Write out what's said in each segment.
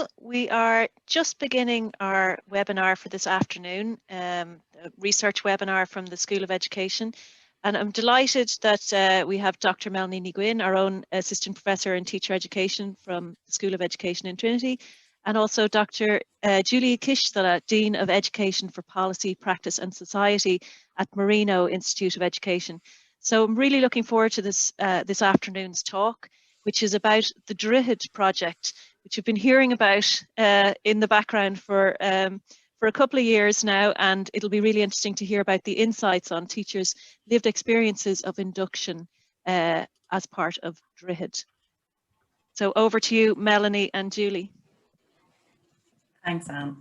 all. We are just beginning our webinar for this afternoon, a research webinar from the School of Education. And I'm delighted that we have Dr. Melanie Dhuinn, our own Assistant Professor in Teacher Education from the School of Education in Trinity, and also Dr. Julia Kishtala, Dean of Education for Policy, Practice and Society at Marino Institute of Education. So I'm really looking forward to this, this afternoon's talk, which is about the Droichead project, which you've been hearing about in the background for a couple of years now, and it'll be really interesting to hear about the insights on teachers' lived experiences of induction as part of Droichead. So over to you, Melanie and Julie. Thanks, Anne.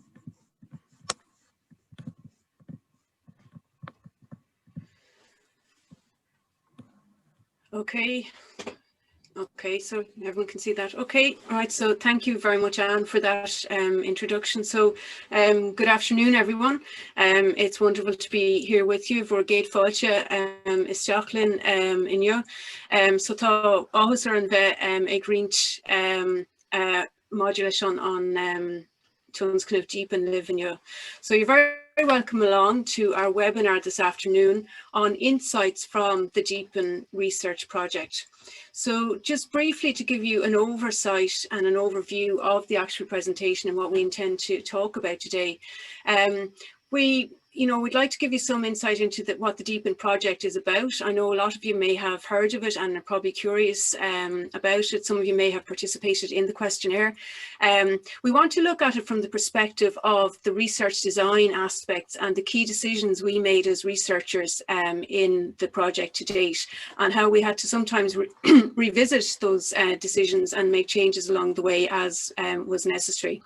Okay, so everyone can see that. Okay, all right, so thank you very much, Anne, for that introduction. So good afternoon, everyone. It's wonderful to be here with you. Voor Gate Fáilte is Jacqueline inyo. So tá áhas ar an bheith ag rint modulation on Tunes kind of DEEPEN live in you. So you're very welcome along to our webinar this afternoon on insights from the DEEPEN research project. So just briefly to give you an oversight and an overview of the actual presentation and what we intend to talk about today. We'd like to give you some insight into what the DEEPEN project is about. I know a lot of you may have heard of it and are probably curious about it. Some of you may have participated in the questionnaire. We want to look at it from the perspective of the research design aspects and the key decisions we made as researchers in the project to date, and how we had to sometimes revisit those decisions and make changes along the way as was necessary.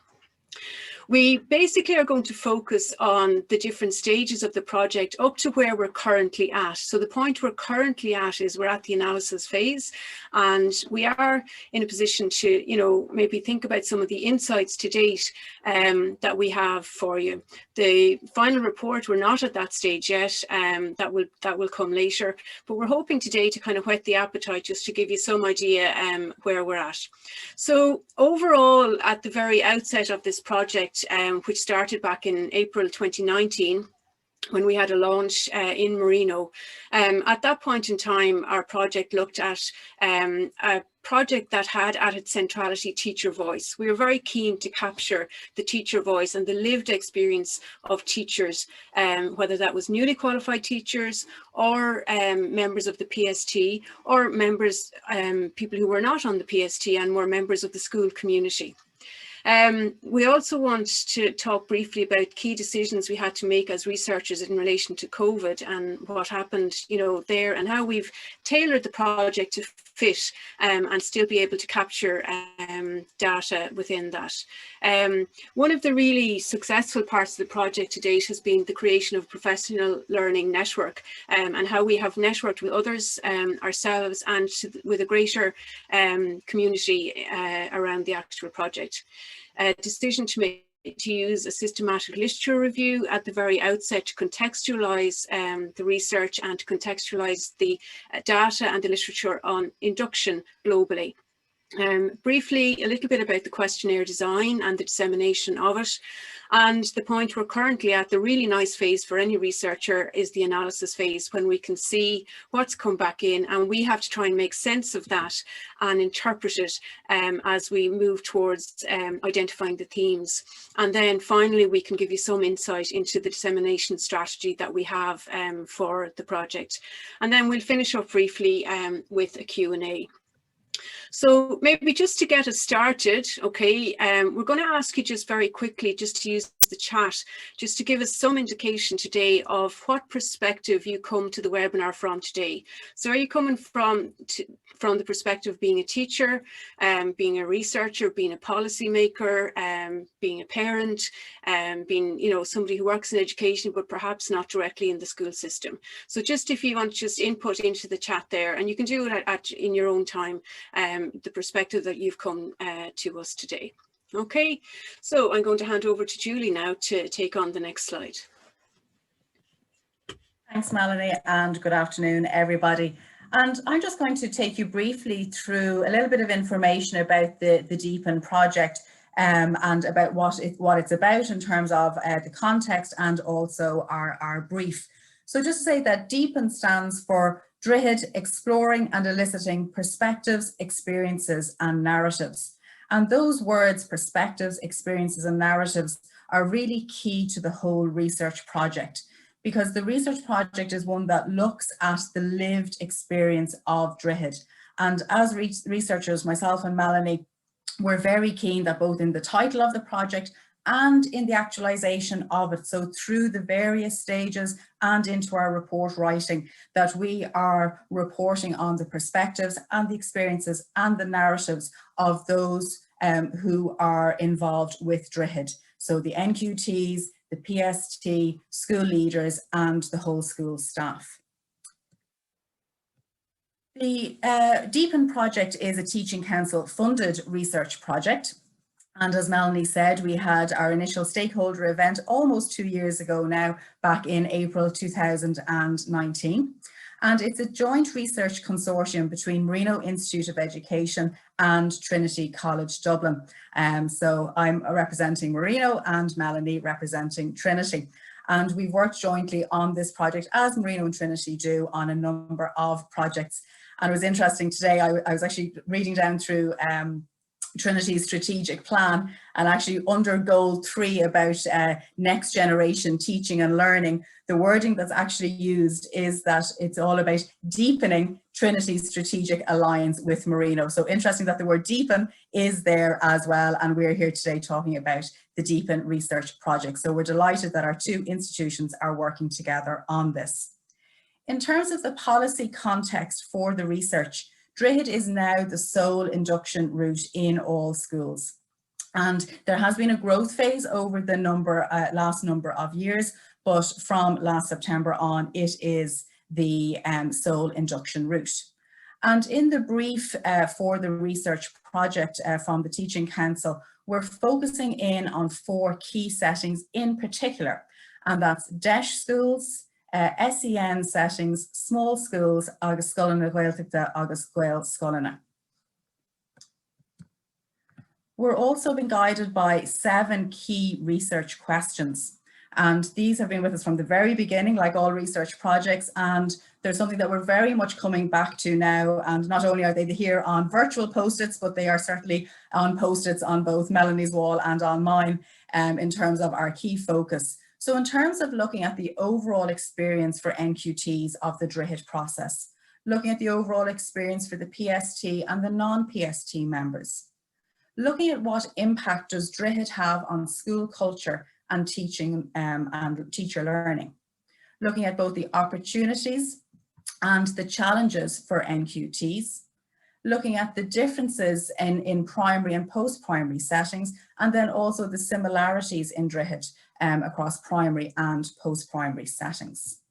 We basically are going to focus on the different stages of the project up to where we're currently at. So the point we're currently at is we're at the analysis phase, and we are in a position to, maybe think about some of the insights to date that we have for you. The final report, we're not at that stage yet. That will come later, but we're hoping today to kind of whet the appetite just to give you some idea where we're at. So overall, at the very outset of this project, which started back in April 2019, when we had a launch in Marino. At that point in time, our project looked at a project that had at its centrality teacher voice. We were very keen to capture the teacher voice and the lived experience of teachers, whether that was newly qualified teachers or members of the PST, or members, people who were not on the PST and were members of the school community. We also want to talk briefly about key decisions we had to make as researchers in relation to COVID and what happened, there, and how we've tailored the project to fit and still be able to capture data within that. One of the really successful parts of the project to date has been the creation of a professional learning network, and how we have networked with others, ourselves, and with a greater community around the actual project. A decision to use a systematic literature review at the very outset to contextualise the research and to contextualise the data and the literature on induction globally. Briefly, a little bit about the questionnaire design and the dissemination of it. And the point we're currently at, the really nice phase for any researcher, is the analysis phase, when we can see what's come back in and we have to try and make sense of that and interpret it as we move towards identifying the themes. And then finally, we can give you some insight into the dissemination strategy that we have for the project. And then we'll finish up briefly with a Q&A. So maybe just to get us started, okay, we're going to ask you just very quickly just to use the chat, just to give us some indication today of what perspective you come to the webinar from today. So are you coming from the perspective of being a teacher, being a researcher, being a policymaker, being a parent, being somebody who works in education but perhaps not directly in the school system? So just if you want to just input into the chat there, and you can do it in your own time, the perspective that you've come to us today. Okay, so I'm going to hand over to Julie now to take on the next slide. Thanks, Melanie, and good afternoon, everybody. And I'm just going to take you briefly through a little bit of information about the DEEPEN project, and about what it's about in terms of the context and also our brief. So just to say that DEEPEN stands for Droichead Exploring and Eliciting Perspectives, Experiences and Narratives. And those words, perspectives, experiences and narratives, are really key to the whole research project, because the research project is one that looks at the lived experience of Droichead. And as researchers, myself and Melanie, we're very keen that both in the title of the project and in the actualization of it, so through the various stages and into our report writing, that we are reporting on the perspectives and the experiences and the narratives of those who are involved with Droichead. So the NQTs, the PST, school leaders and the whole school staff. The DEEPEN project is a Teaching Council funded research project. And as Melanie said, we had our initial stakeholder event almost 2 years ago now, back in April 2019. And it's a joint research consortium between Marino Institute of Education and Trinity College Dublin. So I'm representing Marino and Melanie representing Trinity. And we've worked jointly on this project, as Marino and Trinity do, on a number of projects. And it was interesting today, I was actually reading down through Trinity's strategic plan, and actually under goal 3 about next generation teaching and learning, the wording that's actually used is that it's all about deepening Trinity's strategic alliance with Marino. So interesting that the word deepen is there as well, and we're here today talking about the DEEPEN research project. So we're delighted that our two institutions are working together on this. In terms of the policy context for the research, Droichead is now the sole induction route in all schools. And there has been a growth phase over the last number of years, but from last September on, it is the sole induction route. And in the brief for the research project from the Teaching Council, we're focusing in on 4 key settings in particular, and that's DEIS schools, SEN settings, small schools, agus scolanna Gaeltachta agus Gael scolanna. We're also being guided by 7 key research questions, and these have been with us from the very beginning, like all research projects, and there's something that we're very much coming back to now, and not only are they here on virtual post-its, but they are certainly on post-its on both Melanie's wall and on mine in terms of our key focus. So in terms of looking at the overall experience for NQTs of the Droichead process, looking at the overall experience for the PST and the non-PST members, looking at what impact does Droichead have on school culture and teaching and teacher learning, looking at both the opportunities and the challenges for NQTs, looking at the differences in primary and post-primary settings, and then also the similarities in Droichead across primary and post-primary settings.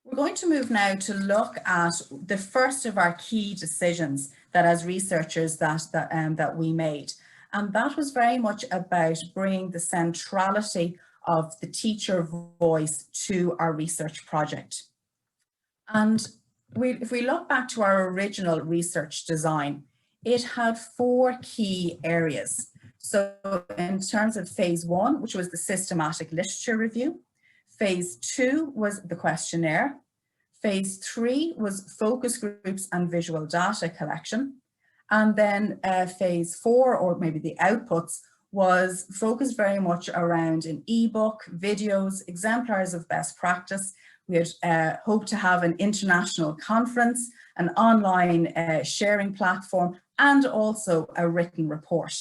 We're going to move now to look at the first of our key decisions that as researchers that we made. And that was very much about bringing the centrality of the teacher voice to our research project. And if we look back to our original research design, it had 4 key areas. So in terms of phase 1, which was the systematic literature review, phase 2 was the questionnaire, phase 3 was focus groups and visual data collection, and then phase 4, or maybe the outputs, was focused very much around an ebook, videos, exemplars of best practice. We had hoped to have an international conference, an online sharing platform, and also a written report.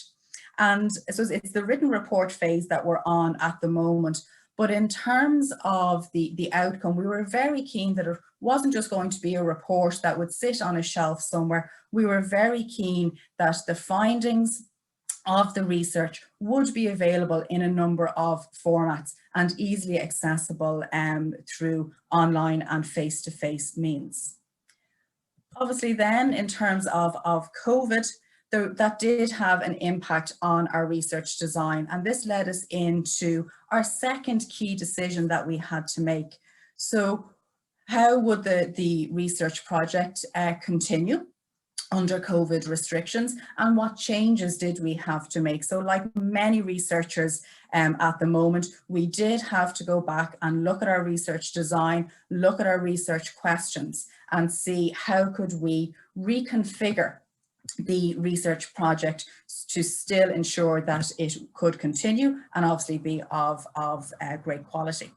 And so it's the written report phase that we're on at the moment. But in terms of the outcome, we were very keen that it wasn't just going to be a report that would sit on a shelf somewhere. We were very keen that the findings of the research would be available in a number of formats and easily accessible through online and face-to-face means. Obviously then, in terms of COVID, that did have an impact on our research design, and this led us into our second key decision that we had to make. So how would the research project continue? under COVID restrictions, and what changes did we have to make. So like many researchers at the moment, we did have to go back and look at our research design, look at our research questions, and see how could we reconfigure the research project to still ensure that it could continue and obviously be of great quality.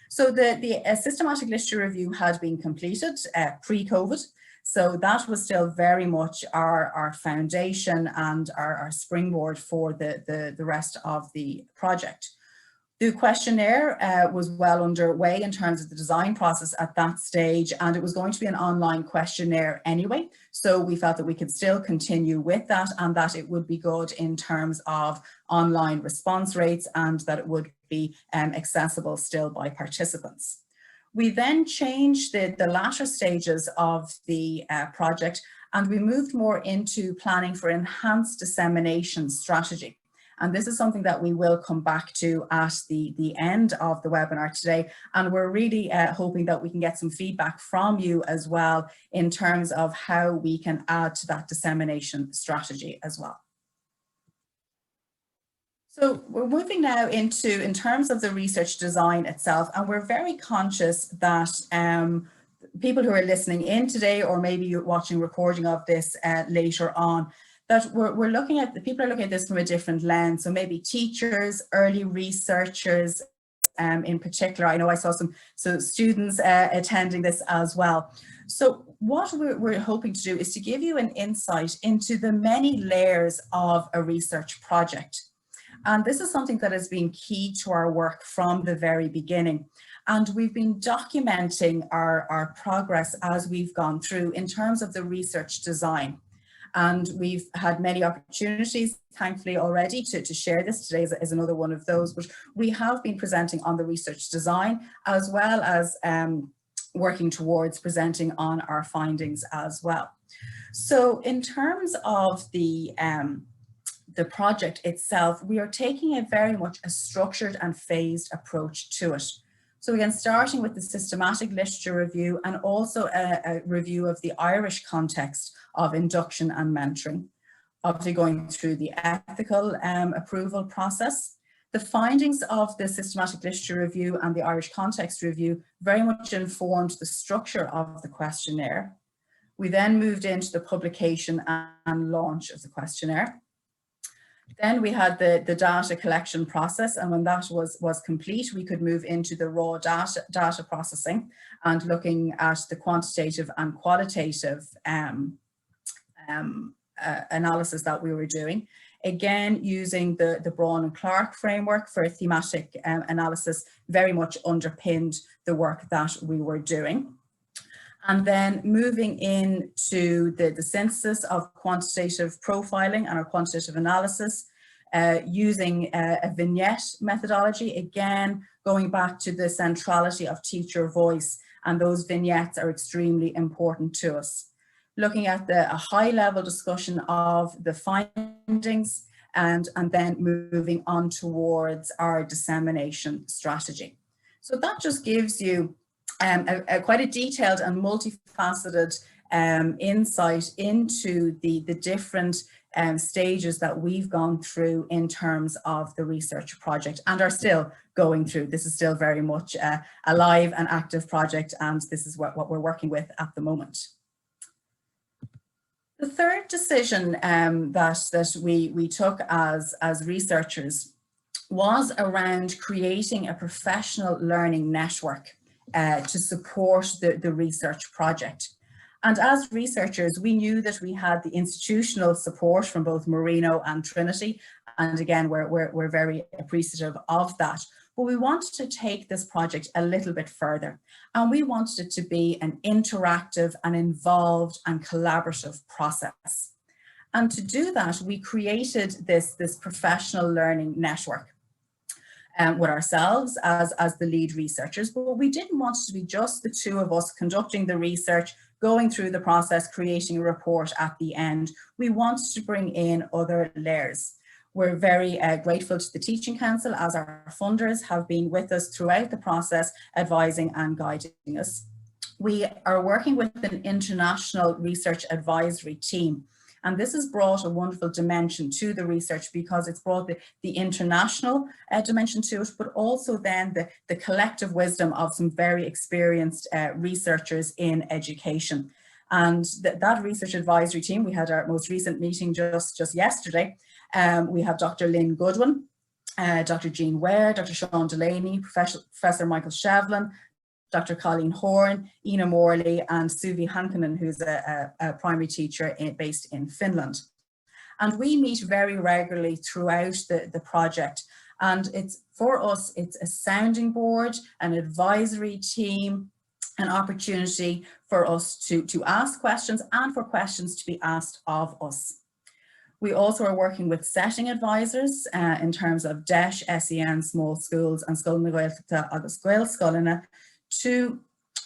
So the systematic literature review had been completed pre-COVID. So that was still very much our foundation and our springboard for the rest of the project. The questionnaire was well underway in terms of the design process at that stage, and it was going to be an online questionnaire anyway. So we felt that we could still continue with that, and that it would be good in terms of online response rates, and that it would be accessible still by participants. We then changed the latter stages of the project, and we moved more into planning for enhanced dissemination strategy. And this is something that we will come back to at the end of the webinar today. And we're really hoping that we can get some feedback from you as well in terms of how we can add to that dissemination strategy as well. So we're moving now into, in terms of the research design itself, and we're very conscious that people who are listening in today, or maybe you're watching recording of this later on, that we're looking at, the people are looking at this from a different lens. So maybe teachers, early researchers in particular. I know I saw some students attending this as well. So what we're hoping to do is to give you an insight into the many layers of a research project. And this is something that has been key to our work from the very beginning. And we've been documenting our progress as we've gone through in terms of the research design. And we've had many opportunities, thankfully, already to share this. Today is another one of those, but we have been presenting on the research design, as well as working towards presenting on our findings as well. So in terms of the project itself, we are taking a very much a structured and phased approach to it. So again, starting with the systematic literature review, and also a review of the Irish context of induction and mentoring, obviously going through the ethical approval process. The findings of the systematic literature review and the Irish context review very much informed the structure of the questionnaire. We then moved into the publication and launch of the questionnaire. Then we had the data collection process, and when that was complete, we could move into the raw data processing and looking at the quantitative and qualitative analysis that we were doing. Again, using the Braun and Clark framework for thematic analysis very much underpinned the work that we were doing. And then moving into the synthesis of quantitative profiling and our quantitative analysis, using a vignette methodology, again, going back to the centrality of teacher voice, and those vignettes are extremely important to us. Looking at a high level discussion of the findings, and then moving on towards our dissemination strategy. So that just gives you quite a detailed and multifaceted insight into the different stages that we've gone through in terms of the research project, and are still going through. This is still very much a live and active project, and this is what we're working with at the moment. The third decision that we took as researchers was around creating a professional learning network to support the research project. And as researchers, we knew that we had the institutional support from both Marino and Trinity. And again, we're very appreciative of that. But we wanted to take this project a little bit further. And we wanted it to be an interactive and involved and collaborative process. And to do that, we created this professional learning network. With ourselves as the lead researchers, but we didn't want it to be just the two of us conducting the research, going through the process, creating a report at the end. We wanted to bring in other layers. We're very grateful to the Teaching Council, as our funders have been with us throughout the process, advising and guiding us. we are working with an international research advisory team. And this has brought a wonderful dimension to the research because it's brought the international dimension to it, but also then the collective wisdom of some very experienced researchers in education. And that research advisory team, we had our most recent meeting just yesterday. We have Dr. Lynn Goodwin, Dr. Jean Ware, Dr. Sean Delaney, Professor Michael Shevlin, Dr. Colleen Horn, Ina Morley, and Suvi Hankanen, who's a primary teacher based in Finland. And we meet very regularly throughout the project. And for us, it's a sounding board, an advisory team, an opportunity for us to ask questions and for questions to be asked of us. We also are working with setting advisors in terms of DEIS, SEN, small schools, and Scoil na Gaeltachta agus Gael Scoilina, to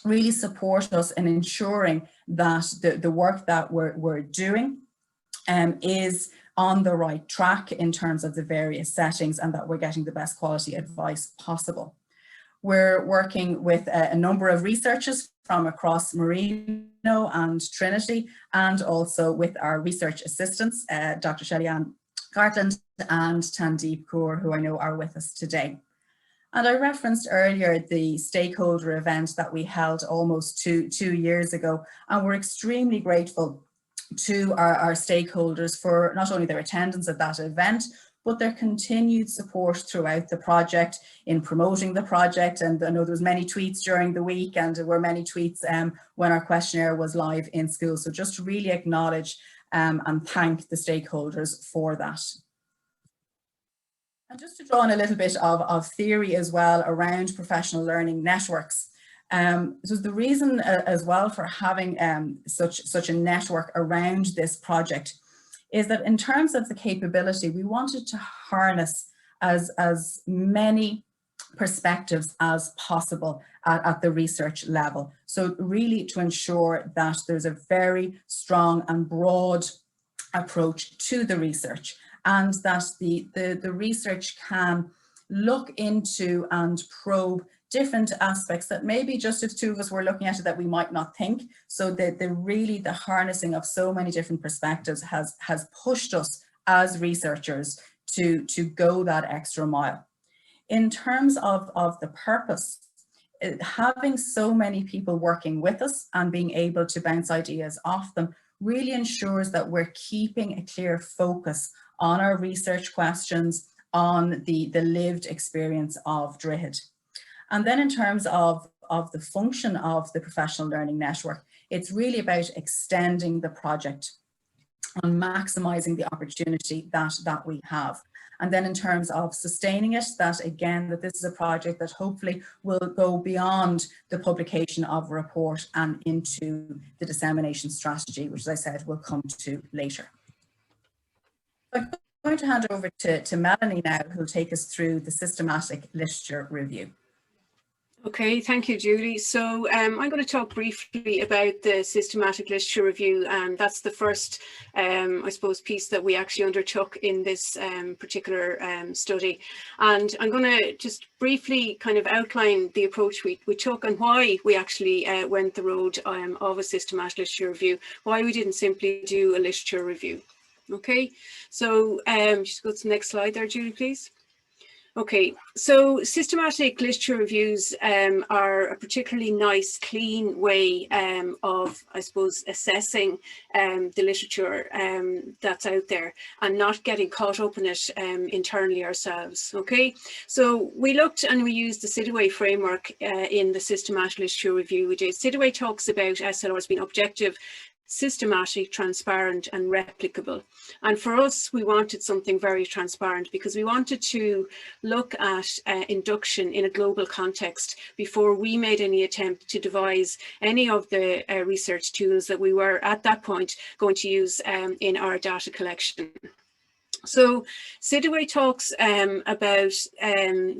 really support us in ensuring that the work that we're doing is on the right track in terms of the various settings and that we're getting the best quality advice possible. We're working with a number of researchers from across Marino and Trinity, and also with our research assistants, Dr. Shelley-Ann Gartland and Tandeep Kaur, who I know are with us today. And I referenced earlier the stakeholder event that we held almost two years ago, and we're extremely grateful to our stakeholders for not only their attendance at that event, but their continued support throughout the project in promoting the project. And I know there was many tweets during the week, and there were many tweets when our questionnaire was live in school. So just to really acknowledge and thank the stakeholders for that. And just to draw on a little bit of theory as well around professional learning networks. So the reason as well for having such a network around this project is that in terms of the capability, we wanted to harness as many perspectives as possible at the research level. So really to ensure that there's a very strong and broad approach to the research, and that the research can look into and probe different aspects that maybe just if two of us were looking at it that we might not think. So the harnessing of so many different perspectives has pushed us as researchers to go that extra mile. In terms of the purpose, having so many people working with us and being able to bounce ideas off them really ensures that we're keeping a clear focus on our research questions, on the lived experience of Droichead. And then in terms of the function of the professional learning network, it's really about extending the project and maximising the opportunity that we have. And then in terms of sustaining it, that again, that this is a project that hopefully will go beyond the publication of a report and into the dissemination strategy, which as I said, we'll come to later. I'm going to hand over to Melanie now, who'll take us through the systematic literature review. Okay, thank you, Julie. So I'm going to talk briefly about the systematic literature review, and that's the first, I suppose, piece that we actually undertook in this particular study. And I'm going to just briefly kind of outline the approach we took and why we actually went the road of a systematic literature review, why we didn't simply do a literature review. Okay, so just go to the next slide there, Julie, please. Okay, so systematic literature reviews are a particularly nice, clean way of, I suppose, assessing the literature that's out there and not getting caught up in it internally ourselves. Okay, so we looked and we used the Sidaway framework in the systematic literature review we did. Sidaway talks about SLRs being objective, systematic, transparent and replicable. And for us, we wanted something very transparent because we wanted to look at induction in a global context before we made any attempt to devise any of the research tools that we were at that point going to use in our data collection. So Sidaway talks about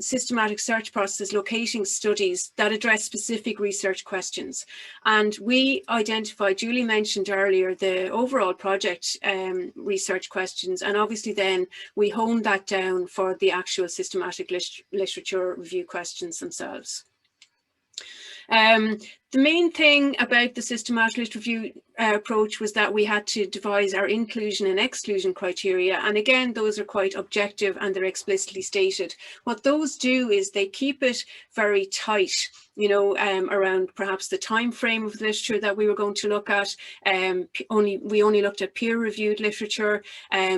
systematic search processes locating studies that address specific research questions. And we identified, Julie mentioned earlier, the overall project research questions. And obviously then we honed that down for the actual systematic literature review questions themselves. The main thing about the systematic literature review approach was that we had to devise our inclusion and exclusion criteria. And again, those are quite objective and they're explicitly stated. What those do is they keep it very tight, you know, around perhaps the time frame of the literature that we were going to look at. We only looked at peer-reviewed literature.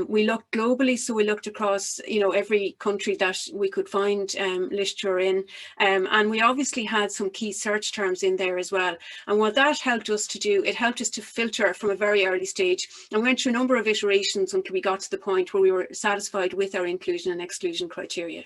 We looked globally, so we looked across, you know, every country that we could find literature in. And we obviously had some key search terms in there as well. And what that helped us to do, it helped us to filter from a very early stage, and we went through a number of iterations until we got to the point where we were satisfied with our inclusion and exclusion criteria.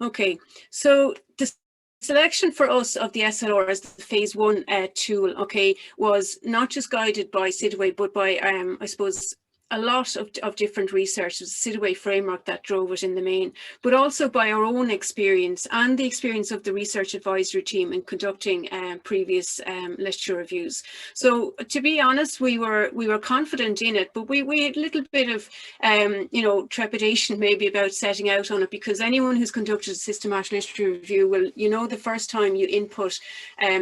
Okay, so the selection for us of the SLR as the phase 1 tool, okay, was not just guided by Sidaway, but by, I suppose, a lot of different research. It was the Sidaway framework that drove it in the main, but also by our own experience and the experience of the research advisory team in conducting previous literature reviews. So to be honest, we were confident in it, but we had a little bit of you know, trepidation maybe about setting out on it, because anyone who's conducted a systematic literature review will, you know, the first time you input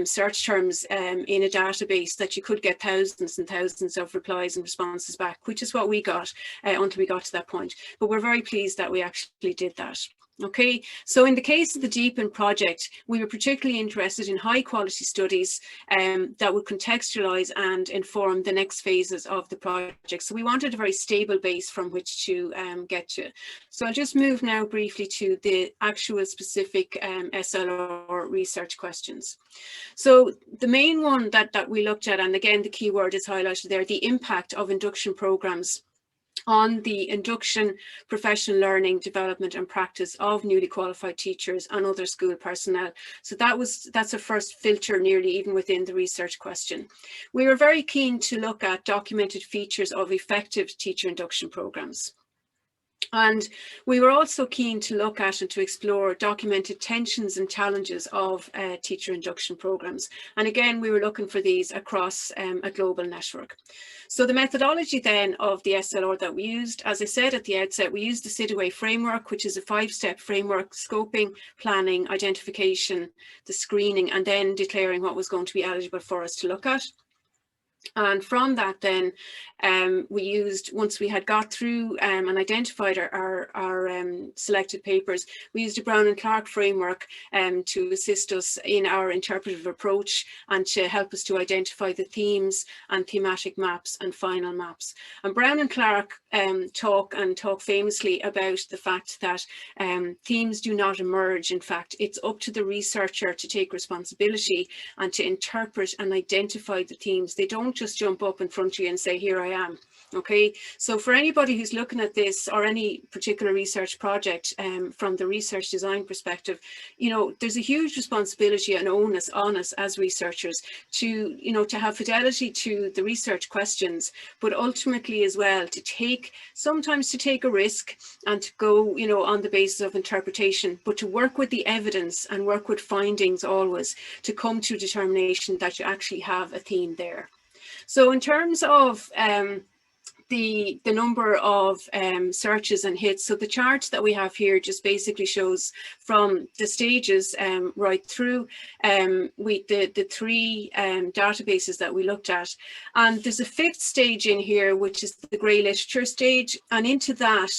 search terms in a database, that you could get thousands and thousands of replies and responses back, which is what we got until we got to that point. But we're very pleased that we actually did that. Okay, so in the case of the DEEPEN project, we were particularly interested in high quality studies that would contextualize and inform the next phases of the project. So we wanted a very stable base from which to get to. So I'll just move now briefly to the actual specific SLR research questions. So the main one that we looked at, and again, the keyword is highlighted there, the impact of induction programs on the induction, professional learning, development and practice of newly qualified teachers and other school personnel. So that's a first filter nearly even within the research question. We were very keen to look at documented features of effective teacher induction programs. And we were also keen to look at and to explore documented tensions and challenges of teacher induction programs. And again, we were looking for these across a global network. So the methodology then of the SLR that we used, as I said at the outset, we used the Sidaway framework, which is a 5-step framework: scoping, planning, identification, the screening, and then declaring what was going to be eligible for us to look at. And from that then we used, once we had got through and identified our selected papers, we used a Brown and Clark framework to assist us in our interpretive approach and to help us to identify the themes and thematic maps and final maps. And Brown and Clark talk famously about the fact that themes do not emerge. In fact, it's up to the researcher to take responsibility and to interpret and identify the themes. They don't just jump up in front of you and say, here I am. Okay, so for anybody who's looking at this or any particular research project from the research design perspective, you know, there's a huge responsibility and onus on us as researchers to, you know, to have fidelity to the research questions, but ultimately as well to sometimes take a risk and to go, you know, on the basis of interpretation, but to work with the evidence and work with findings always to come to determination that you actually have a theme there. So in terms of the number of searches and hits, so the chart that we have here just basically shows from the stages right through the 3 databases that we looked at. And there's a 5th stage in here, which is the grey literature stage, and into that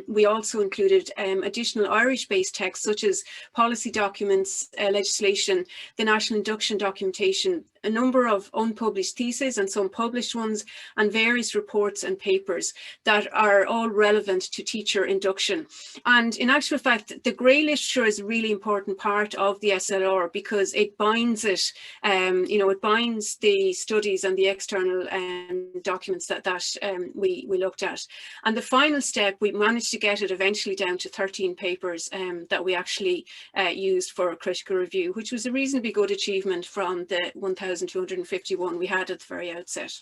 we also included additional Irish-based texts such as policy documents, legislation, the national induction documentation, a number of unpublished theses and some published ones, and various reports and papers that are all relevant to teacher induction. And in actual fact, the grey literature is a really important part of the SLR because it binds it, you know, it binds the studies and the external documents that we looked at. And the final step, we managed to get it eventually down to 13 papers that we actually used for a critical review, which was a reasonably good achievement from the 1,251 we had at the very outset.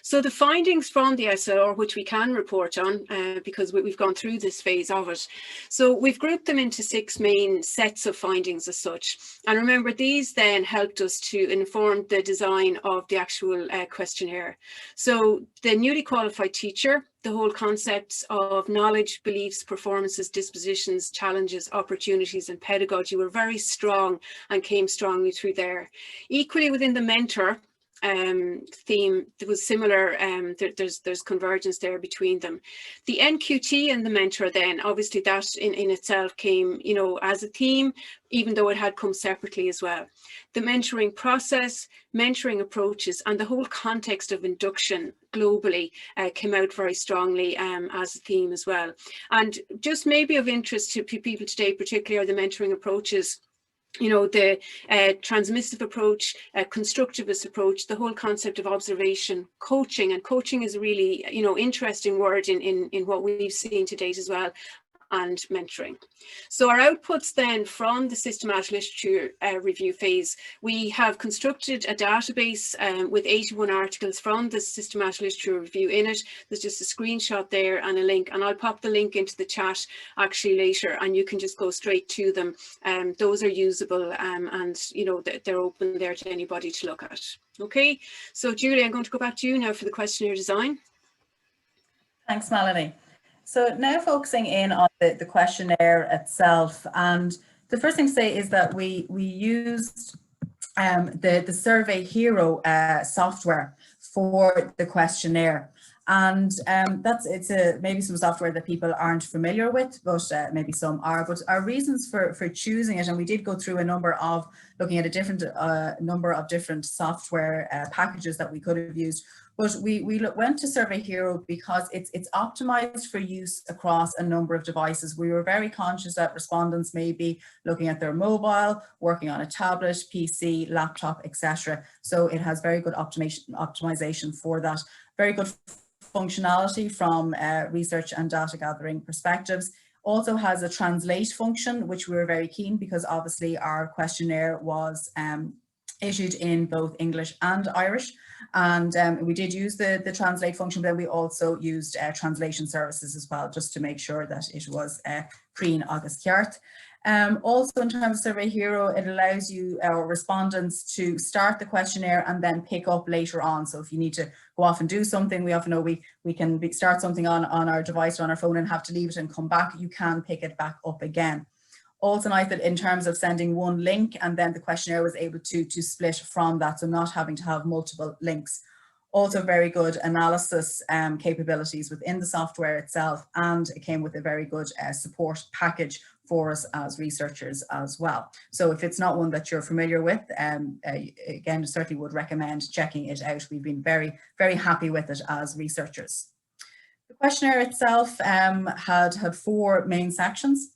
So the findings from the SLR, which we can report on because we've gone through this phase of it. So we've grouped them into 6 main sets of findings as such. And remember, these then helped us to inform the design of the actual questionnaire. So the newly qualified teacher, the whole concepts of knowledge, beliefs, performances, dispositions, challenges, opportunities, and pedagogy were very strong and came strongly through there. Equally within the mentor theme, there was similar, there's convergence there between them. The NQT and the mentor then, obviously that in itself came, you know, as a theme, even though it had come separately as well. The mentoring process, mentoring approaches, and the whole context of induction globally came out very strongly as a theme as well. And just maybe of interest to people today, particularly, are the mentoring approaches. You know, the transmissive approach, constructivist approach, the whole concept of observation, coaching, and coaching is a really, you know, interesting word in what we've seen to date as well, and mentoring. So our outputs then from the systematic literature review phase, we have constructed a database with 81 articles from the systematic literature review in it. There's just a screenshot there and a link, and I'll pop the link into the chat actually later, and you can just go straight to them. Those are usable and you know, they're open there to anybody to look at. Okay, so Julie, I'm going to go back to you now for the questionnaire design. Thanks, Melanie. So now focusing in on the questionnaire itself, and the first thing to say is that we used the Survey Hero software for the questionnaire, and it's maybe some software that people aren't familiar with, but maybe some are. But our reasons for choosing it, and we did go through a number of looking at a different number of different software packages that we could have used. But we went to Survey Hero because it's optimized for use across a number of devices. We were very conscious that respondents may be looking at their mobile, working on a tablet, PC, laptop, etc. So it has very good optimization for that. Very good functionality from research and data gathering perspectives. Also has a translate function, which we were very keen because obviously our questionnaire was issued in both English and Irish. And we did use the translate function, but then we also used translation services as well, just to make sure that it was Prín agus Ceart. Also in terms of Survey Hero, it allows you, our respondents, to start the questionnaire and then pick up later on. So if you need to go off and do something, we often know we can start something on our device or on our phone and have to leave it and come back, you can pick it back up again. Also nice that in terms of sending one link, and then the questionnaire was able to split from that, so not having to have multiple links. Also very good analysis capabilities within the software itself, and it came with a very good support package for us as researchers as well. So if it's not one that you're familiar with, again, certainly would recommend checking it out. We've been very, very happy with it as researchers. The questionnaire itself had 4 main sections.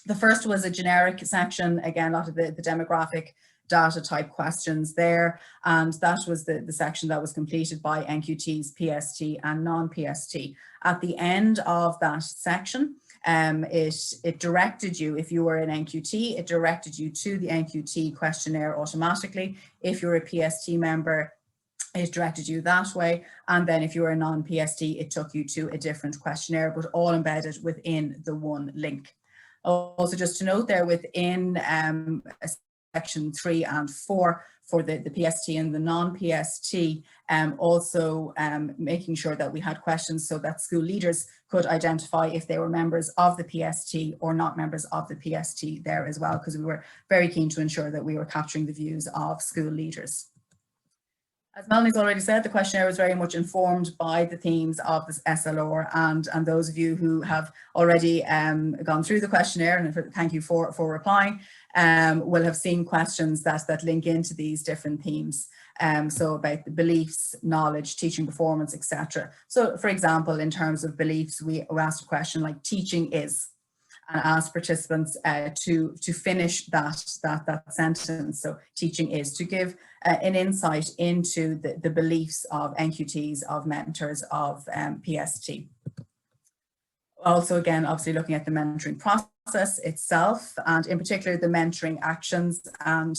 The first was a generic section, again, a lot of the demographic data type questions there, and that was the section that was completed by NQTs, PST and non-PST. At the end of that section, it directed you, if you were an NQT, it directed you to the NQT questionnaire automatically. If you're a PST member, it directed you that way, and then if you were a non-PST, it took you to a different questionnaire, but all embedded within the one link. Also, just to note there, within section 3 and 4 for the PST and the non-PST, also making sure that we had questions so that school leaders could identify if they were members of the PST or not members of the PST there as well, because we were very keen to ensure that we were capturing the views of school leaders. As Melanie's already said, the questionnaire was very much informed by the themes of this SLR, and those of you who have already gone through the questionnaire, and thank you for replying, will have seen questions that link into these different themes. So about the beliefs, knowledge, teaching performance, etc. So for example, in terms of beliefs, we asked a question like teaching is, and asked participants to finish that sentence. So teaching is, to give an insight into the beliefs of NQTs, of mentors, of PST. Also, again, obviously looking at the mentoring process itself, and in particular the mentoring actions, and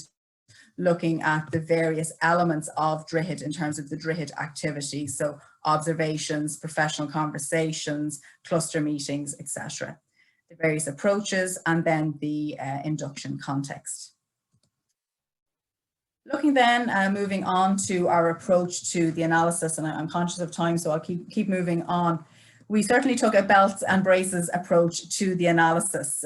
looking at the various elements of Droichead in terms of the Droichead activity. So observations, professional conversations, cluster meetings, etc. The various approaches, and then the induction context. Looking then, moving on to our approach to the analysis, and I'm conscious of time, so I'll keep moving on. We certainly took a belts and braces approach to the analysis.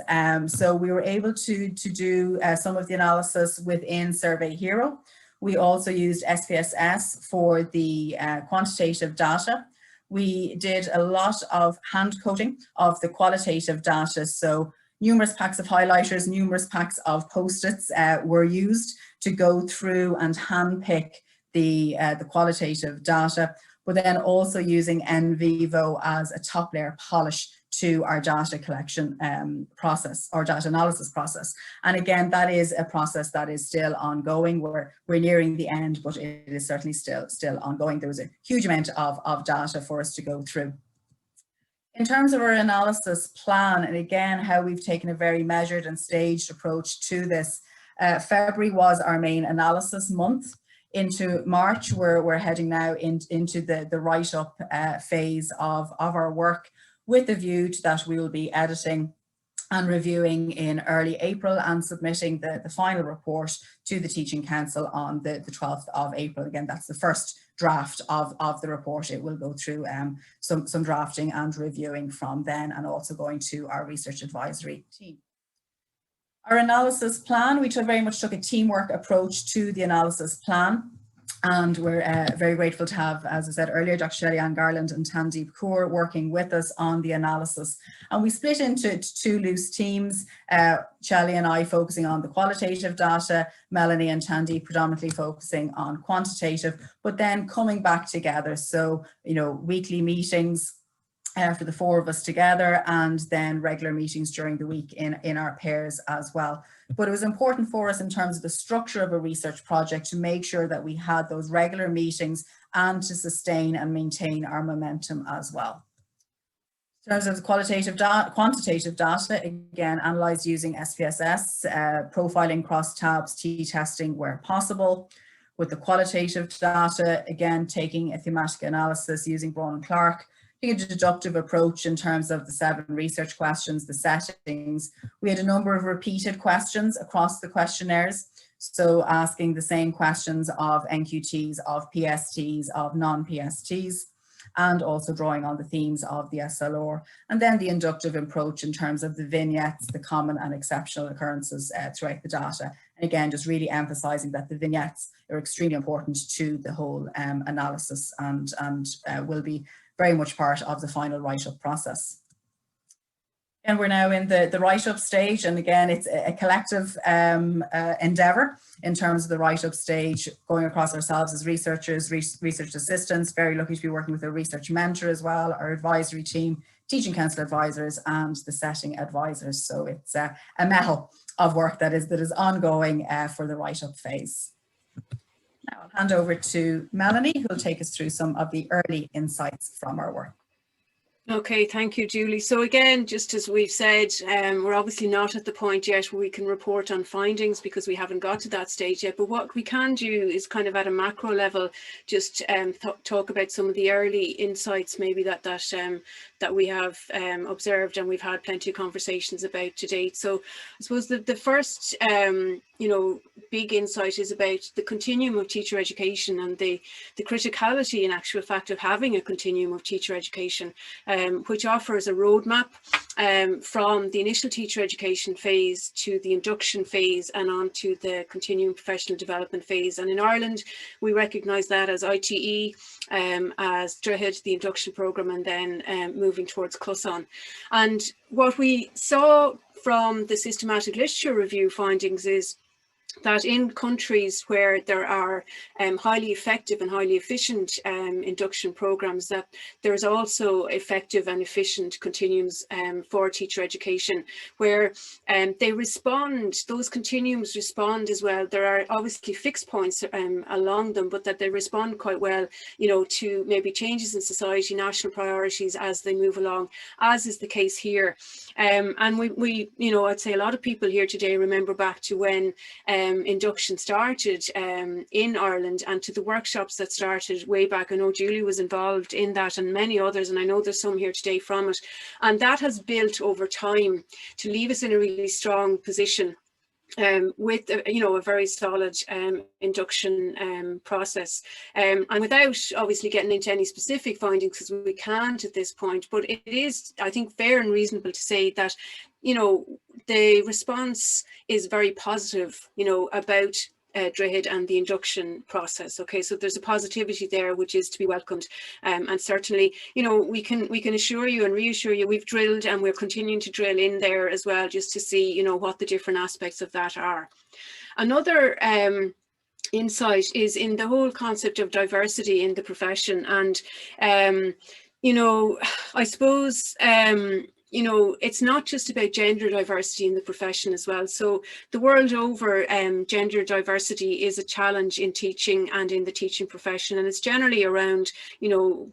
So we were able to do some of the analysis within Survey Hero. We also used SPSS for the quantitative data. We did a lot of hand coding of the qualitative data. So numerous packs of highlighters, numerous packs of post-its were used to go through and handpick the qualitative data, but then also using NVivo as a top layer polish to our data collection process, or data analysis process. And again, that is a process that is still ongoing. We're nearing the end, but it is certainly still ongoing. There was a huge amount of data for us to go through. In terms of our analysis plan, and again, how we've taken a very measured and staged approach to this, February was our main analysis month. Into March, we're heading now into the write-up phase of our work, with the view that we will be editing and reviewing in early April and submitting the final report to the Teaching Council on the 12th of April. Again, that's the first draft of the report. It will go through some drafting and reviewing from then, and also going to our research advisory team. Our analysis plan, we very much took a teamwork approach to the analysis plan. And we're very grateful to have, as I said earlier, Dr. Shelley-Ann Garland and Tandeep Kaur working with us on the analysis. And we split into two loose teams, Shelley and I focusing on the qualitative data, Melanie and Tandeep predominantly focusing on quantitative, but then coming back together. So, weekly meetings for the four of us together, and then regular meetings during the week in our pairs as well. But it was important for us in terms of the structure of a research project to make sure that we had those regular meetings and to sustain and maintain our momentum as well. In terms of the quantitative data, again, analysed using SPSS, profiling cross-tabs, t-testing where possible. With the qualitative data, again, taking a thematic analysis using Braun and Clark, a deductive approach in terms of the 7 research questions, the settings. We had a number of repeated questions across the questionnaires. So asking the same questions of NQTs, of PSTs, of non-PSTs, and also drawing on the themes of the SLR. And then the inductive approach in terms of the vignettes, the common and exceptional occurrences throughout the data. And again, just really emphasizing that the vignettes are extremely important to the whole analysis and will be very much part of the final write-up process. And we're now in the write-up stage, and again, it's a collective endeavour in terms of the write-up stage, going across ourselves as researchers, research assistants, very lucky to be working with a research mentor as well, our advisory team, Teaching Council advisors, and the setting advisors. So it's a mettle of work that is ongoing for the write-up phase. Now I'll hand over to Melanie, who will take us through some of the early insights from our work. Okay, thank you, Julie. So again, just as we've said, we're obviously not at the point yet where we can report on findings because we haven't got to that stage yet. But what we can do is kind of at a macro level, just talk about some of the early insights maybe that we have observed and we've had plenty of conversations about to date. So I suppose the first big insight is about the continuum of teacher education and the criticality in actual fact of having a continuum of teacher education, which offers a roadmap from the initial teacher education phase to the induction phase and on to the continuing professional development phase. And in Ireland, we recognise that as ITE, as Droichead, the induction programme, and then moving towards CUSON. And what we saw from the systematic literature review findings is that in countries where there are highly effective and highly efficient induction programs, that there's also effective and efficient continuums for teacher education, where they respond, those continuums respond as well. There are obviously fixed points along them, but that they respond quite well, to maybe changes in society, national priorities as they move along, as is the case here. And we I'd say a lot of people here today remember back to when induction started in Ireland, and to the workshops that started way back. I know Julie was involved in that, and many others, and I know there's some here today from it. And that has built over time to leave us in a really strong position with a very solid induction process, and without obviously getting into any specific findings, because we can't at this point, but it is, I think, fair and reasonable to say that the response is very positive about Droichead and the induction process. Okay, so there's a positivity there which is to be welcomed, and certainly we can assure you and reassure you we've drilled and we're continuing to drill in there as well, just to see what the different aspects of that are. Another insight is in the whole concept of diversity in the profession, and I suppose it's not just about gender diversity in the profession as well. So the world over, gender diversity is a challenge in teaching and in the teaching profession, and it's generally around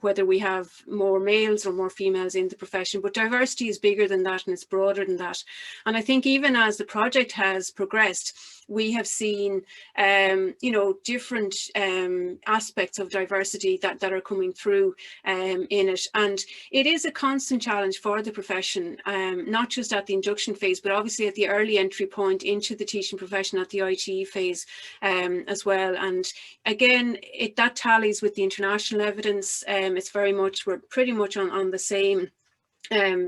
whether we have more males or more females in the profession, but diversity is bigger than that and it's broader than that. And I think even as the project has progressed, we have seen different aspects of diversity that are coming through in it, and it is a constant challenge for the profession, not just at the induction phase, but obviously at the early entry point into the teaching profession at the ITE phase as well. And again, that tallies with the international evidence. It's very much, we're pretty much on the same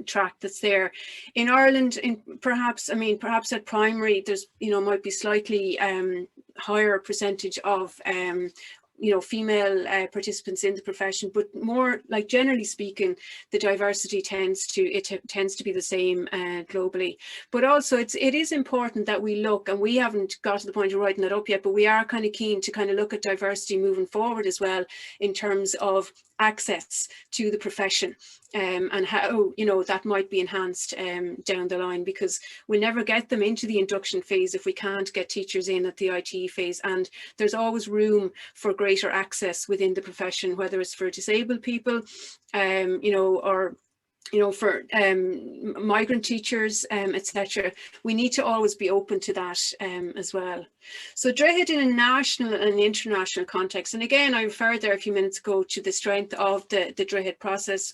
track that's there. In Ireland, perhaps at primary, there's might be slightly higher percentage of female participants in the profession, but more like, generally speaking, the diversity tends to be the same globally. But also it is important that we look, and we haven't got to the point of writing that up yet, but we are kind of keen to kind of look at diversity moving forward as well, in terms of access to the profession, and how that might be enhanced down the line, because we'll never get them into the induction phase if we can't get teachers in at the ITE phase. And there's always room for greater access within the profession, whether it's for disabled people, or for migrant teachers, etc. We need to always be open to that as well. So Droichead in a national and international context, and again I referred there a few minutes ago to the strength of the Droichead process,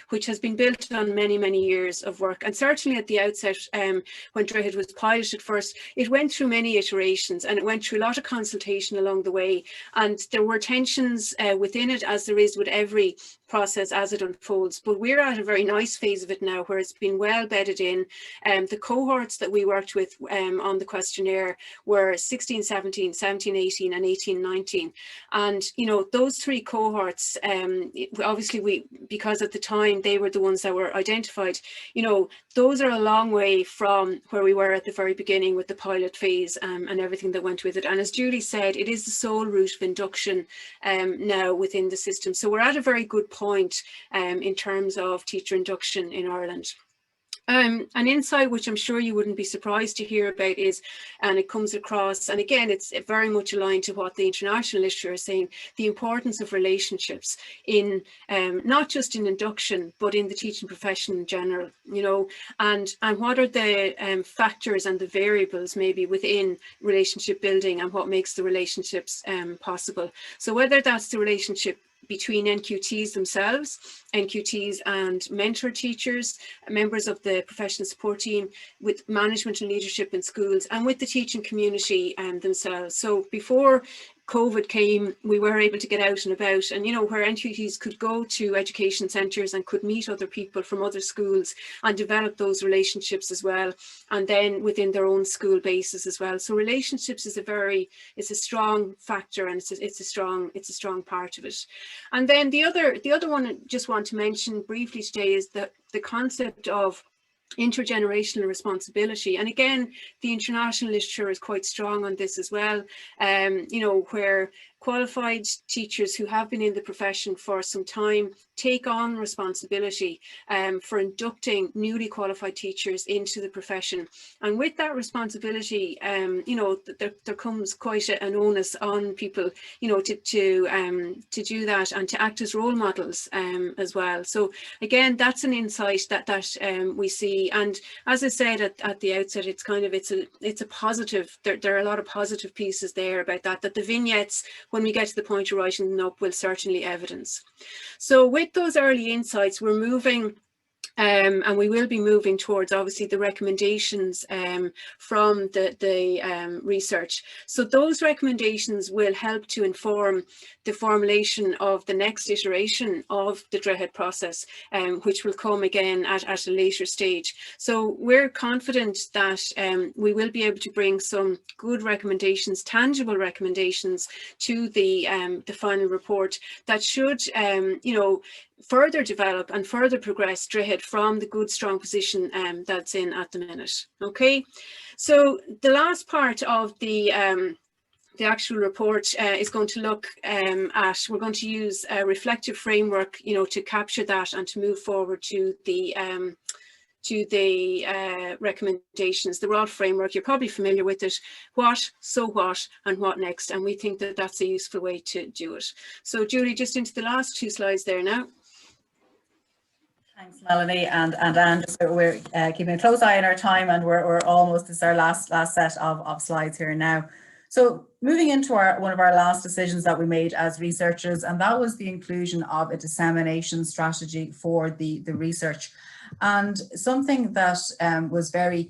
which has been built on many years of work. And certainly at the outset, when Droichead was piloted first, it went through many iterations, and it went through a lot of consultation along the way, and there were tensions within it, as there is with every process as it unfolds. But we're at a very nice phase of it now, where it's been well bedded in. The cohorts that we worked with on the questionnaire were 16, 17, 17, 18 and 18, 19. And those three cohorts, obviously because at the time they were the ones that were identified, those are a long way from where we were at the very beginning with the pilot phase and everything that went with it. And as Julie said, it is the sole route of induction now within the system. So we're at a very good point in terms of teacher induction in Ireland. An insight which I'm sure you wouldn't be surprised to hear about is, and it comes across, and again it's very much aligned to what the international literature is saying, the importance of relationships in not just in induction but in the teaching profession in general, and what are the factors and the variables maybe within relationship building, and what makes the relationships possible. So whether that's the relationship between NQTs themselves, NQTs and mentor teachers, members of the professional support team, with management and leadership in schools, and with the teaching community themselves. So before COVID came, we were able to get out and about, and where NQTs could go to education centres and could meet other people from other schools and develop those relationships as well, and then within their own school bases as well. So relationships is it's a strong factor, and it's a strong part of it. And then the other one I just want to mention briefly today is the concept of intergenerational responsibility. And again, the international literature is quite strong on this as well, where qualified teachers who have been in the profession for some time take on responsibility for inducting newly qualified teachers into the profession. And with that responsibility, you know, there comes quite an onus on people, you know, to do that and to act as role models as well. So again, that's an insight that we see. And as I said at the outset, it's kind of, it's a positive, there are a lot of positive pieces there about that the vignettes, when we get to the point of writing them up, will certainly evidence. So with those early insights, we're moving and we will be moving towards obviously the recommendations from the research. So those recommendations will help to inform the formulation of the next iteration of the Droichead process, which will come again at a later stage. So we're confident that we will be able to bring some good recommendations, tangible recommendations to the final report that should, you know, further develop and further progress Droichead from the good, strong position that's in at the minute. Okay, so the last part of the actual report is going to look at, we're going to use a reflective framework, you know, to capture that and to move forward to the recommendations. The ROD framework, you're probably familiar with it. What, so what, and what next? And we think that that's a useful way to do it. So Julie, just into the last two slides there now. Thanks, Melanie and Anne. So we're keeping a close eye on our time, and we're almost, this is our last set of slides here now. So moving into one of our last decisions that we made as researchers, and that was the inclusion of a dissemination strategy for the research. And something that was very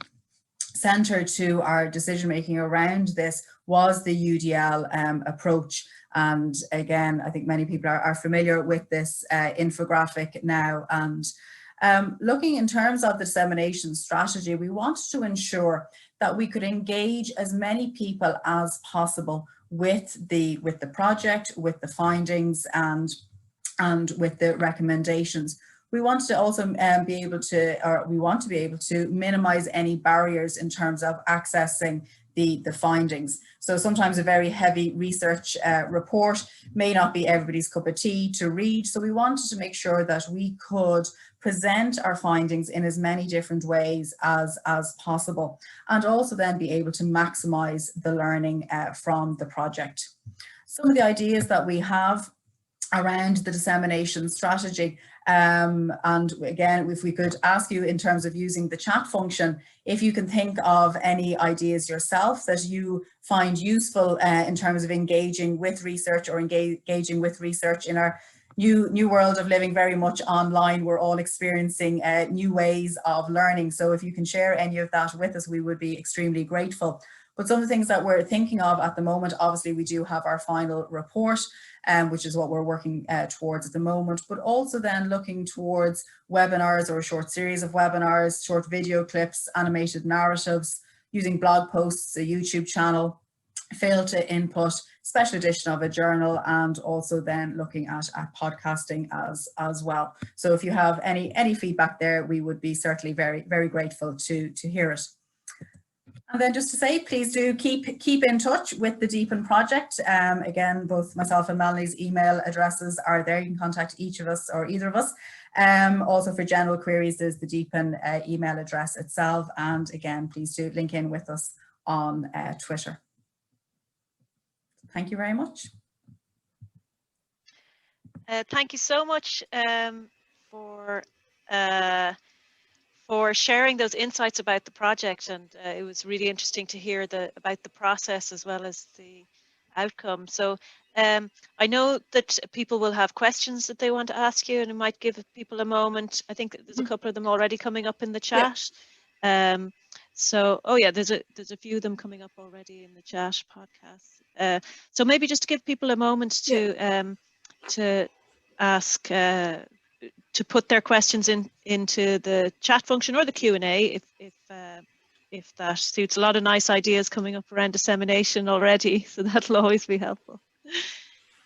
centered to our decision making around this was the UDL approach. And again, I think many people are familiar with this infographic now. And looking in terms of the dissemination strategy, we wanted to ensure that we could engage as many people as possible with the project, with the findings, and with the recommendations. We want to also be able to minimize any barriers in terms of accessing the findings. So sometimes a very heavy research report may not be everybody's cup of tea to read. So we wanted to make sure that we could present our findings in as many different ways as possible, and also then be able to maximize the learning from the project. Some of the ideas that we have around the dissemination strategy, and again, if we could ask you in terms of using the chat function, if you can think of any ideas yourself that you find useful in terms of engaging with research, or engaging with research in our new world of living very much online. We're all experiencing new ways of learning. So if you can share any of that with us, we would be extremely grateful. But some of the things that we're thinking of at the moment, obviously we do have our final report, which is what we're working towards at the moment, but also then looking towards webinars or a short series of webinars, short video clips, animated narratives, using blog posts, a YouTube channel, fail to input, special edition of a journal, and also then looking at podcasting as well. So if you have any feedback there, we would be certainly very, very grateful to hear it. And then just to say, please do keep in touch with the DEEPEN project. Again, both myself and Melanie's email addresses are there. You can contact each of us or either of us. Also for general queries, there's the DEEPEN email address itself. And again, please do link in with us on Twitter. Thank you very much. Thank you so much for sharing those insights about the project, and it was really interesting to hear about the process as well as the outcome. So I know that people will have questions that they want to ask you, and it might give people a moment. I think there's a couple of them already coming up in the chat. Yeah. So, oh yeah, there's a few of them coming up already in the chat podcast. So maybe just to give people a moment to ask, to put their questions into the chat function or the Q&A if that suits. A lot of nice ideas coming up around dissemination already, so that'll always be helpful.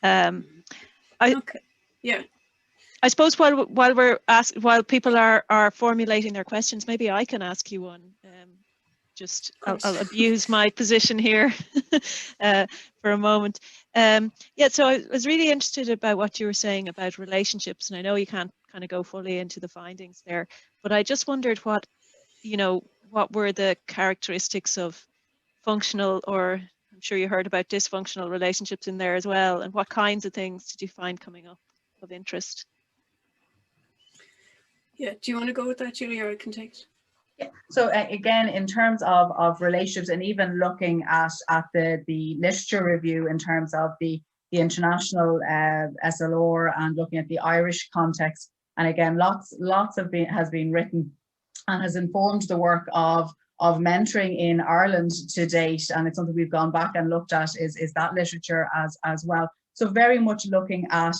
Okay. Yeah. I suppose while people are formulating their questions, maybe I can ask you one, just, I'll abuse my position here for a moment. Yeah, so I was really interested about what you were saying about relationships, and I know you can't kind of go fully into the findings there, but I just wondered what, you know, what were the characteristics of functional, or I'm sure you heard about dysfunctional relationships in there as well, and what kinds of things did you find coming up of interest? Yeah, do you want to go with that, Julie, or I can take it? Yeah. So again, in terms of relationships, and even looking at the literature review in terms of the international SLR, and looking at the Irish context, and again, lots has been written and has informed the work of mentoring in Ireland to date, and it's something we've gone back and looked at is that literature as well. So very much looking at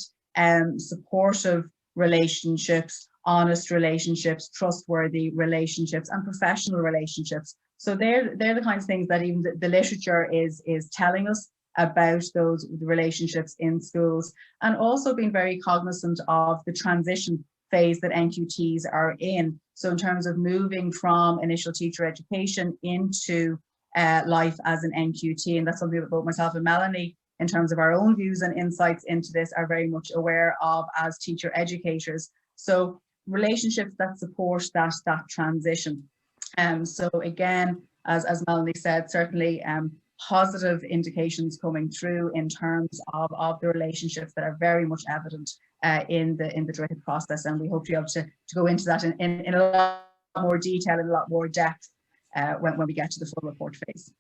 supportive relationships, honest relationships, trustworthy relationships, and professional relationships. So they're the kinds of things that even the literature is telling us about those relationships in schools, and also being very cognizant of the transition phase that NQTs are in. So in terms of moving from initial teacher education into life as an NQT, and that's something that both myself and Melanie, in terms of our own views and insights into this, are very much aware of as teacher educators. So relationships that support that transition. So again, as Melanie said, certainly positive indications coming through in terms of the relationships that are very much evident in the Droichead process, and we hope to be able to go into that in a lot more detail and a lot more depth when we get to the full report phase.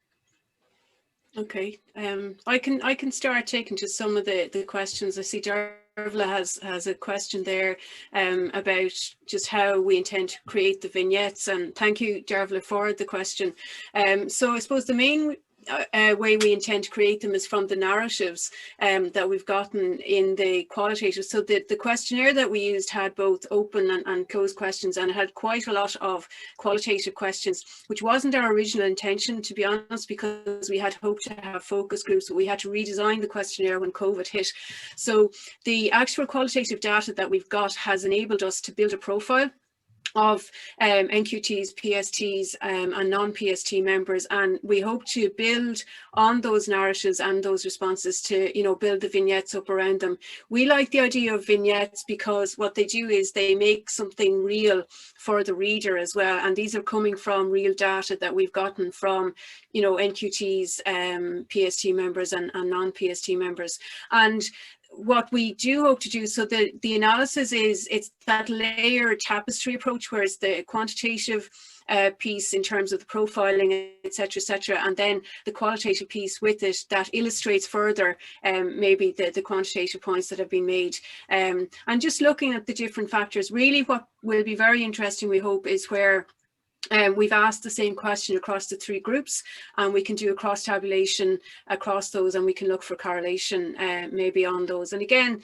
Okay, I can start taking to some of the questions. I see Dervla has a question there about just how we intend to create the vignettes, and thank you, Dervla, for the question. So I suppose the main way we intend to create them is from the narratives that we've gotten in the qualitative. So the questionnaire that we used had both open and closed questions, and it had quite a lot of qualitative questions, which wasn't our original intention, to be honest, because we had hoped to have focus groups, but we had to redesign the questionnaire when COVID hit. So the actual qualitative data that we've got has enabled us to build a profile of NQTs, PSTs and non-PST members, and we hope to build on those narratives and those responses to, you know, build the vignettes up around them. We like the idea of vignettes because what they do is they make something real for the reader as well, and these are coming from real data that we've gotten from, you know, NQTs, PST members and non-PST members. And what we do hope to do, so the analysis is, it's that layered tapestry approach, where it's the quantitative piece in terms of the profiling, etc., and then the qualitative piece with it that illustrates further maybe the quantitative points that have been made. And just looking at the different factors, really what will be very interesting, we hope, is where we've asked the same question across the three groups, and we can do a cross tabulation across those, and we can look for correlation maybe on those. And again,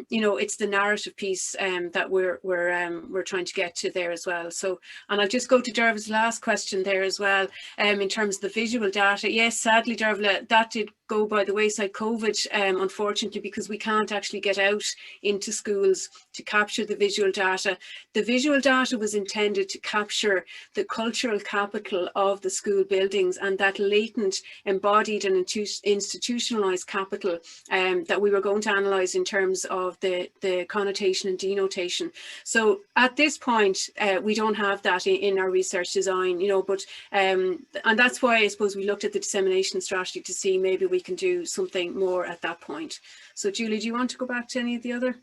you know, it's the narrative piece that we're trying to get to there as well. So, and I'll just go to Dervla's last question there as well. In terms of the visual data, yes, sadly, Dervla, that did go by the wayside COVID, unfortunately, because we can't actually get out into schools to capture the visual data. The visual data was intended to capture the cultural capital of the school buildings, and that latent, embodied and institutionalized capital that we were going to analyze in terms of the connotation and denotation. So at this point, we don't have that in our research design, you know, but and that's why I suppose we looked at the dissemination strategy to see maybe we can do something more at that point. So Julie, do you want to go back to any of the other?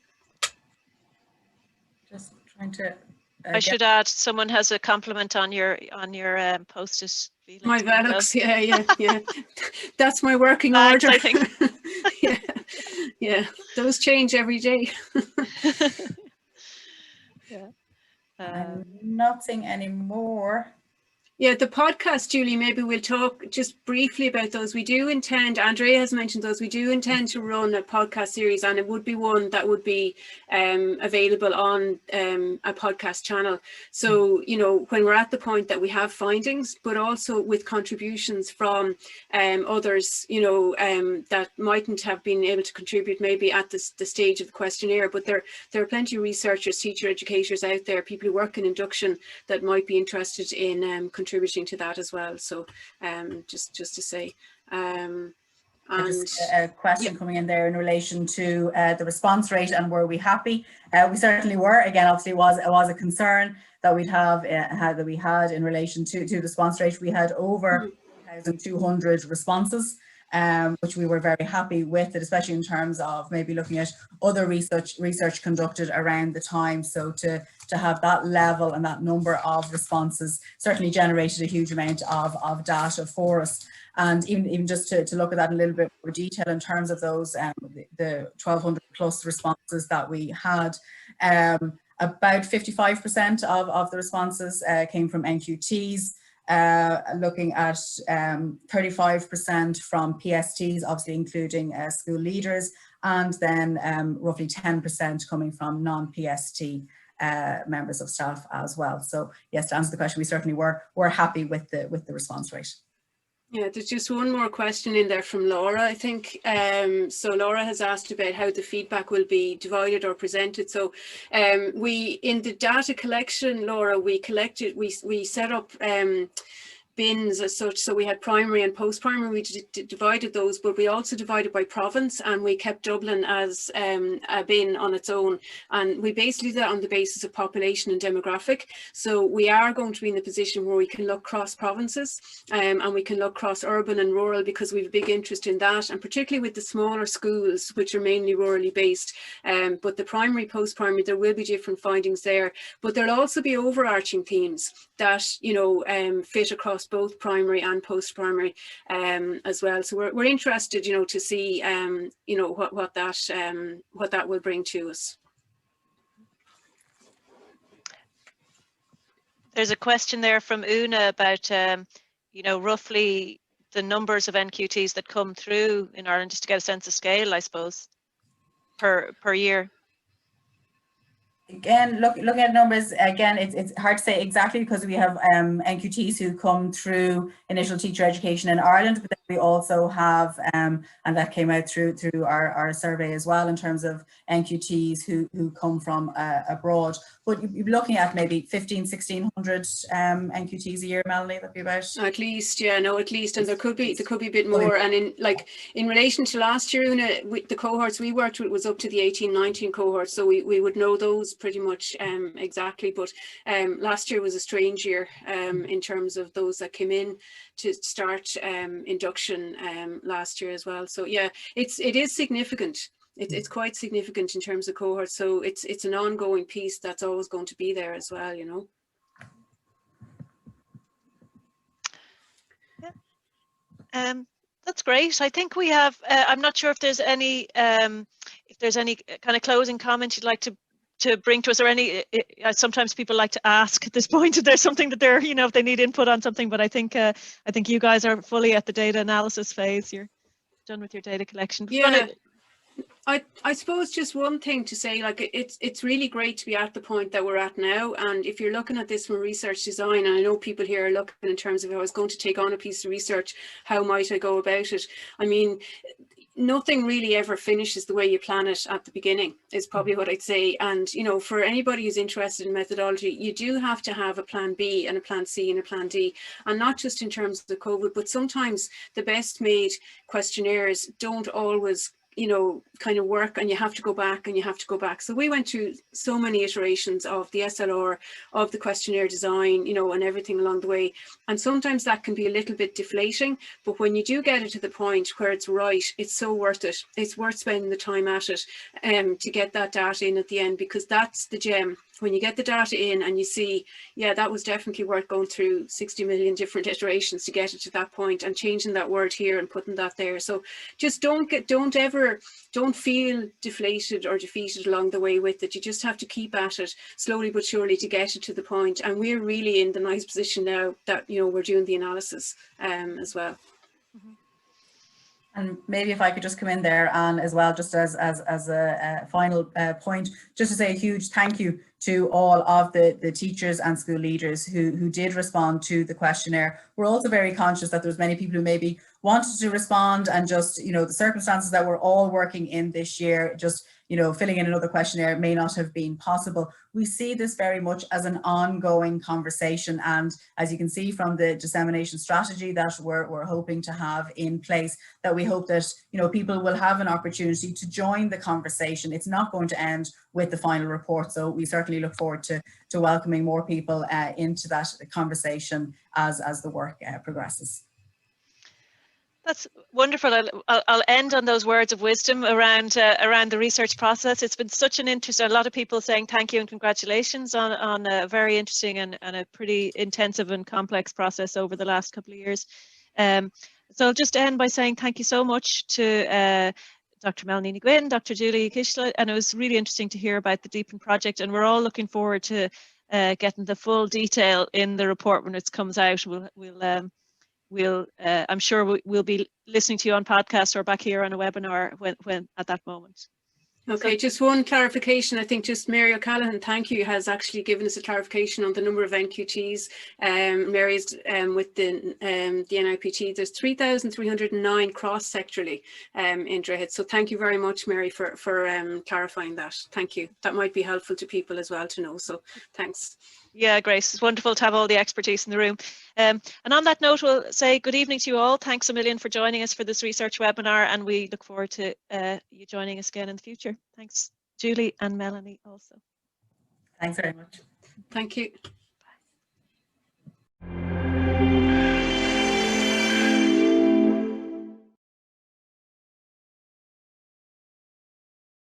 Just trying to I should add, someone has a compliment on your post-it. My Velux, yeah. That's my working order. I think. yeah, those change every day. Yeah. I'm not seeing any more. Yeah, the podcast, Julie, maybe we'll talk just briefly about those. We do intend, Andrea has mentioned those, we do intend to run a podcast series, and it would be one that would be available on a podcast channel. So, you know, when we're at the point that we have findings, but also with contributions from others, you know, that mightn't have been able to contribute maybe at the stage of the questionnaire, but there are plenty of researchers, teacher educators out there, people who work in induction that might be interested in contributing contributing to that as well. So just to say. Just a question coming in there in relation to the response rate, and were we happy? We certainly were. Again, obviously, it was a concern that we had in relation to the response rate. We had over 1,200 responses, which we were very happy with it, especially in terms of maybe looking at other research conducted around the time. So to have that level and that number of responses certainly generated a huge amount of data for us. And even just to look at that in a little bit more detail in terms of those, the 1,200 plus responses that we had, about 55% of the responses came from NQTs, looking at 35% from PSTs, obviously including school leaders, and then roughly 10% coming from non-PST members of staff as well. So yes, to answer the question, we certainly were happy with the response rate. Yeah, there's just one more question in there from Laura, I think. So Laura has asked about how the feedback will be divided or presented. So we, in the data collection, Laura, we set up bins as such. So we had primary and post-primary, we divided those, but we also divided by province, and we kept Dublin as a bin on its own. And we basically did that on the basis of population and demographic. So we are going to be in a position where we can look cross provinces, and we can look cross urban and rural, because we have a big interest in that, and particularly with the smaller schools, which are mainly rurally based. But the primary, post-primary, there will be different findings there, but there'll also be overarching themes that, you know, fit across both primary and post-primary as well. So we're interested, you know, to see, you know, what that will bring to us. There's a question there from Una about, you know, roughly the numbers of NQTs that come through in Ireland, just to get a sense of scale, I suppose, per year. Again, looking at numbers, again, it's hard to say exactly, because we have NQTs who come through initial teacher education in Ireland, but then we also have, and that came out through our survey as well, in terms of NQTs who come from abroad. But you'd be looking at maybe 1,500, 1,600 NQTs a year, Melanie, that'd be about? At least, yeah, no, at least, and there could be a bit more. And in relation to last year, Una, the cohorts we worked with was up to the 18-19 cohort, so we would know those pretty much exactly. But last year was a strange year in terms of those that came in to start induction last year as well. So yeah, it is significant. It's quite significant in terms of cohorts. So it's an ongoing piece that's always going to be there as well, you know. Yeah. That's great. I think we have. I'm not sure if there's any kind of closing comments you'd like to bring to us, or any. Sometimes people like to ask at this point if there's something that they're, you know, if they need input on something. But I think you guys are fully at the data analysis phase. You're done with your data collection. Yeah. I suppose just one thing to say, like, it's really great to be at the point that we're at now. And if you're looking at this from research design, and I know people here are looking in terms of, if I was going to take on a piece of research, how might I go about it? I mean, nothing really ever finishes the way you plan it at the beginning, is probably what I'd say. And, you know, for anybody who's interested in methodology, you do have to have a plan B and a plan C and a plan D, and not just in terms of the COVID, but sometimes the best made questionnaires don't always, you know, kind of work, and you have to go back and you have to go back. So we went through so many iterations of the SLR, of the questionnaire design, you know, and everything along the way. And sometimes that can be a little bit deflating, but when you do get it to the point where it's right, it's so worth it. It's worth spending the time at it to get that data in at the end, because that's the gem. When you get the data in and you see, yeah, that was definitely worth going through 60 million different iterations to get it to that point, and changing that word here and putting that there. So just don't feel deflated or defeated along the way with it. You just have to keep at it slowly but surely to get it to the point. And we're really in the nice position now that, you know, we're doing the analysis as well. Mm-hmm. And maybe if I could just come in there, and as well, just as a final point, just to say a huge thank you to all of the teachers and school leaders who did respond to the questionnaire. We're also very conscious that there's many people who maybe wanted to respond, and just, you know, the circumstances that we're all working in this year just you know, filling in another questionnaire may not have been possible. We see this very much as an ongoing conversation, and as you can see from the dissemination strategy that we're hoping to have in place, that we hope that, you know, people will have an opportunity to join the conversation. It's not going to end with the final report, so we certainly look forward to welcoming more people into that conversation as the work progresses. That's wonderful. I'll end on those words of wisdom around the research process. It's been such an interest. A lot of people saying thank you and congratulations on a very interesting and a pretty intensive and complex process over the last couple of years. So I'll just end by saying thank you so much to Dr. Melanie Dhuinn, Dr. Julie Kishla, and it was really interesting to hear about the DEEPEN project, and we're all looking forward to getting the full detail in the report when it comes out. I'm sure we'll be listening to you on podcast or back here on a webinar when at that moment. Okay, just one clarification. I think just Mary O'Callaghan, thank you, has actually given us a clarification on the number of NQTs. Mary's with the NIPT, there's 3,309 cross-sectorally in Droichead. So thank you very much, Mary, for clarifying that. Thank you. That might be helpful to people as well to know. So thanks. Yeah, Grace, it's wonderful to have all the expertise in the room. And on that note, we'll say good evening to you all. Thanks a million for joining us for this research webinar, and we look forward to you joining us again in the future. Thanks, Julie and Melanie also. Thanks very much. Thank you.